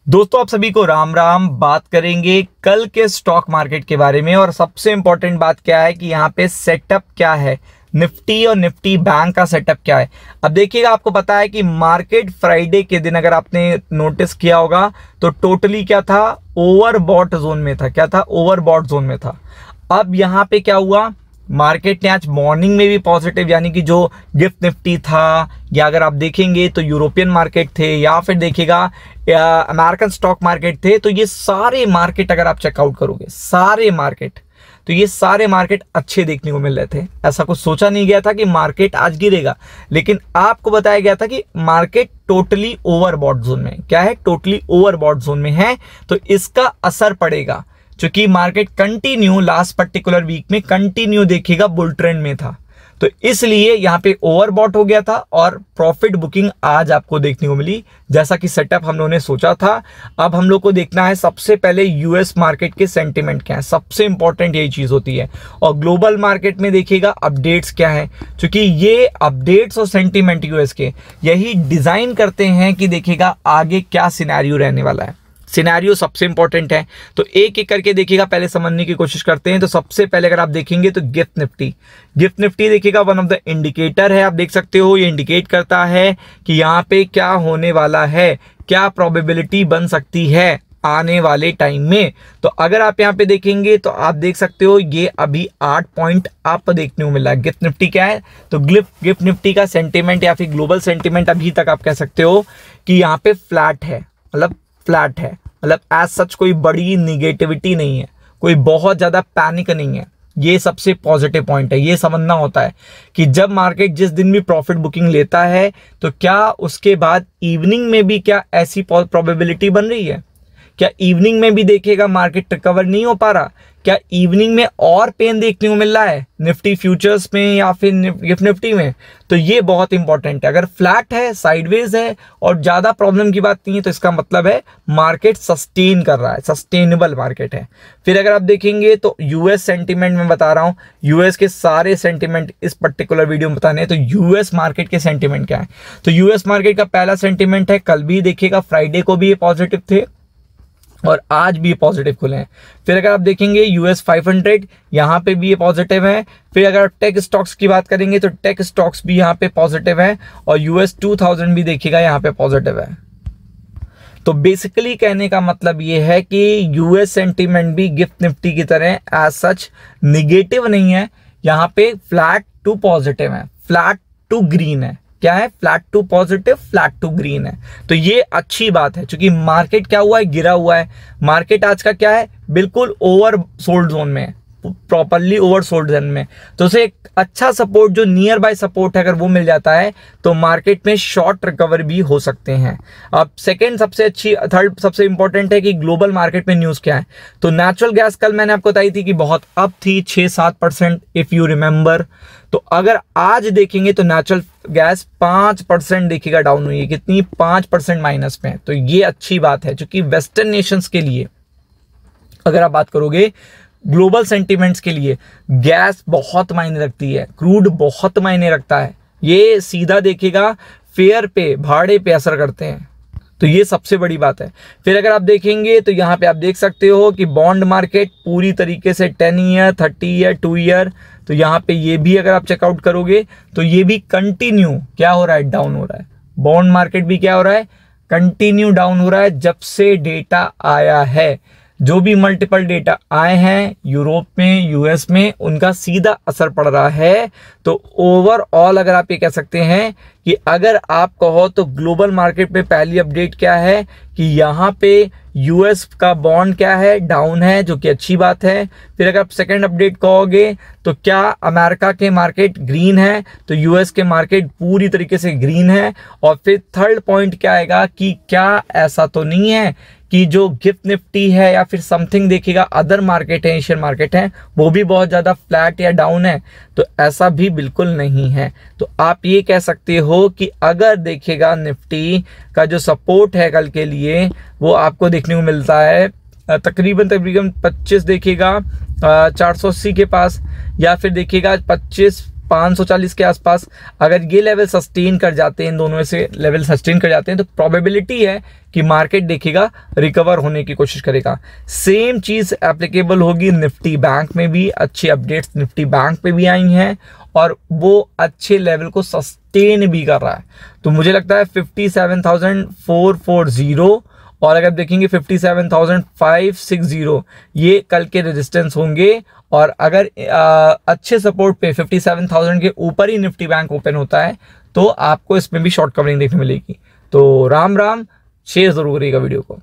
दोस्तों आप सभी को राम राम। बात करेंगे कल के स्टॉक मार्केट के बारे में और सबसे इंपॉर्टेंट बात क्या है कि यहाँ पे सेटअप क्या है, निफ्टी और निफ्टी बैंक का सेटअप क्या है। अब देखिएगा, आपको पता है कि मार्केट फ्राइडे के दिन अगर आपने नोटिस किया होगा तो टोटली क्या था, ओवरबॉट जोन में था। क्या था, ओवरबॉट जोन में था। अब यहाँ पे क्या हुआ, मार्केट ने आज मॉर्निंग में भी पॉजिटिव, यानी कि जो गिफ्ट निफ्टी था, या अगर आप देखेंगे तो यूरोपियन मार्केट थे, या फिर देखिएगा अमेरिकन स्टॉक मार्केट थे, तो ये सारे मार्केट अगर आप चेकआउट करोगे, सारे मार्केट, तो ये सारे मार्केट अच्छे देखने को मिल रहे थे। ऐसा कुछ सोचा नहीं गया था कि मार्केट आज गिरेगा, लेकिन आपको बताया गया था कि मार्केट टोटली ओवरबॉट जोन में। क्या है, टोटली ओवरबॉट जोन में है, तो इसका असर पड़ेगा। क्योंकि market continue last particular week में कंटिन्यू देखिएगा बुल ट्रेंड में था, तो इसलिए यहाँ पे ओवरबॉट हो गया था और प्रॉफिट बुकिंग आज आपको देखने को मिली, जैसा कि सेटअप हम लोगों ने सोचा था। अब हम लोग को देखना है सबसे पहले यूएस मार्केट के सेंटिमेंट क्या है, सबसे इंपॉर्टेंट यही चीज होती है। और ग्लोबल मार्केट में देखिएगा अपडेट्स क्या है, क्योंकि ये अपडेट्स और सेंटिमेंट यूएस के यही डिजाइन करते हैं कि देखिएगा आगे क्या सिनेरियो रहने वाला है। सिनेरियो सबसे इंपॉर्टेंट है, तो एक एक करके देखिएगा, पहले समझने की कोशिश करते हैं। तो सबसे पहले अगर आप देखेंगे तो गिफ्ट निफ्टी देखिएगा वन ऑफ द इंडिकेटर है। आप देख सकते हो ये इंडिकेट करता है कि यहाँ पे क्या होने वाला है, क्या प्रोबेबिलिटी बन सकती है आने वाले टाइम में। तो अगर आप यहाँ पे देखेंगे तो आप देख सकते हो ये अभी 8 पॉइंट अप देखने को मिला है। गिफ्ट निफ्टी क्या है, तो गिफ्ट निफ्टी का सेंटिमेंट या फिर ग्लोबल सेंटिमेंट अभी तक आप कह सकते हो कि यहाँ पे फ्लैट है, मतलब फ्लैट है, मतलब एज सच कोई बड़ी निगेटिविटी नहीं है, कोई बहुत ज्यादा पैनिक नहीं है। ये सबसे पॉजिटिव पॉइंट है। ये समझना होता है कि जब मार्केट जिस दिन भी प्रॉफिट बुकिंग लेता है तो क्या उसके बाद इवनिंग में भी क्या ऐसी प्रोबेबिलिटी बन रही है, क्या इवनिंग में भी देखिएगा मार्केट रिकवर नहीं हो पा रहा, क्या इवनिंग में और पेन देखने को मिल रहा है निफ्टी फ्यूचर्स में या फिर गिफ्ट निफ्टी में। तो ये बहुत इंपॉर्टेंट है। अगर फ्लैट है, साइडवेज है और ज्यादा प्रॉब्लम की बात नहीं है, तो इसका मतलब है मार्केट सस्टेन कर रहा है, सस्टेनेबल मार्केट है। फिर अगर आप देखेंगे तो यूएस सेंटिमेंट में बता रहा हूं, यूएस के सारे सेंटिमेंट इस पर्टिकुलर वीडियो में बताने हैं। तो यूएस मार्केट के सेंटिमेंट क्या है, तो यूएस मार्केट का पहला सेंटिमेंट है, कल भी देखिएगा फ्राइडे को भी ये पॉजिटिव थे और आज भी पॉजिटिव खुले हैं। फिर अगर आप देखेंगे यूएस 500 यहाँ पे भी ये पॉजिटिव है। फिर अगर आप टेक स्टॉक्स की बात करेंगे तो टेक स्टॉक्स भी यहाँ पे पॉजिटिव है और यूएस 2000 भी देखिएगा यहाँ पे पॉजिटिव है। तो बेसिकली कहने का मतलब ये है कि यूएस सेंटीमेंट भी गिफ्ट निफ्टी की तरह एज सच निगेटिव नहीं है, यहाँ पे फ्लैट टू पॉजिटिव है, फ्लैट टू ग्रीन है। क्या है, flat to positive, flat to green है। तो ये अच्छी बात है, क्योंकि मार्केट क्या हुआ है, गिरा हुआ है। मार्केट आज का क्या है, बिल्कुल ओवर सोल्ड जोन में है, प्रॉपरली ओवर सोल्ड जोन में। तो उसे एक अच्छा सपोर्ट, जो नियर बाय सपोर्ट है, अगर वो मिल जाता है तो मार्केट में शॉर्ट रिकवर भी हो सकते हैं। अब सेकंड सबसे अच्छी, थर्ड सबसे इंपॉर्टेंट है कि ग्लोबल मार्केट में न्यूज क्या है। तो नेचुरल गैस कल मैंने आपको बताई थी कि बहुत अप थी, 6-7% इफ यू रिमेंबर। तो अगर आज देखेंगे तो नेचुरल गैस 5% देखिएगा डाउन हुई है। कितनी, 5% माइनस में। तो ये अच्छी बात है, क्योंकि वेस्टर्न नेशंस के लिए अगर आप बात करोगे, ग्लोबल सेंटिमेंट्स के लिए गैस बहुत मायने रखती है, क्रूड बहुत मायने रखता है। ये सीधा देखिएगा फेयर पे, भाड़े पे असर करते हैं। तो ये सबसे बड़ी बात है। फिर अगर आप देखेंगे तो यहाँ पे आप देख सकते हो कि बॉन्ड मार्केट पूरी तरीके से 10 ईयर, 30 ईयर, 2 ईयर, तो यहाँ पे ये भी अगर आप चेकआउट करोगे तो ये भी कंटिन्यू क्या हो रहा है, डाउन हो रहा है। बॉन्ड मार्केट भी क्या हो रहा है, कंटिन्यू डाउन हो रहा है जब से डेटा आया है। जो भी मल्टीपल डेटा आए हैं यूरोप में, यूएस में, उनका सीधा असर पड़ रहा है। तो ओवरऑल अगर आप ये कह सकते हैं कि अगर आप कहो तो ग्लोबल मार्केट में पहली अपडेट क्या है कि यहाँ पे यूएस का बॉन्ड क्या है, डाउन है, जो कि अच्छी बात है। फिर अगर आप सेकंड अपडेट कहोगे तो क्या अमेरिका के मार्केट ग्रीन है, तो यूएस के मार्केट पूरी तरीके से ग्रीन है। और फिर थर्ड पॉइंट क्या आएगा कि क्या ऐसा तो नहीं है कि जो गिफ्ट निफ्टी है या फिर समथिंग देखिएगा अदर मार्केट है, एशियन मार्केट है, वो भी बहुत ज्यादा फ्लैट या डाउन है। तो ऐसा भी बिल्कुल नहीं है। तो आप ये कह सकते हो कि अगर देखिएगा निफ्टी का जो सपोर्ट है कल के लिए, वो आपको देखने को मिलता है तकरीबन 25 देखिएगा 480 के पास, या फिर देखिएगा 25 540 के आसपास अगर ये लेवल सस्टेन कर जाते हैं, इन दोनों में से लेवल सस्टेन कर जाते हैं, तो प्रोबेबिलिटी है कि मार्केट देखेगा रिकवर होने की कोशिश करेगा। सेम चीज एप्लीकेबल होगी निफ्टी बैंक में भी। अच्छी अपडेट्स निफ्टी बैंक पे भी आई हैं और वो अच्छे लेवल को सस्टेन भी कर रहा है। तो मुझे लगता है 57,440 और अगर देखेंगे 57,560 ये कल के रेजिस्टेंस होंगे। और अगर अच्छे सपोर्ट पे 57,000 के ऊपर ही निफ्टी बैंक ओपन होता है तो आपको इसमें भी शॉर्ट कवरिंग देखने मिलेगी। तो राम राम, शेयर जरूर करिएगा वीडियो को।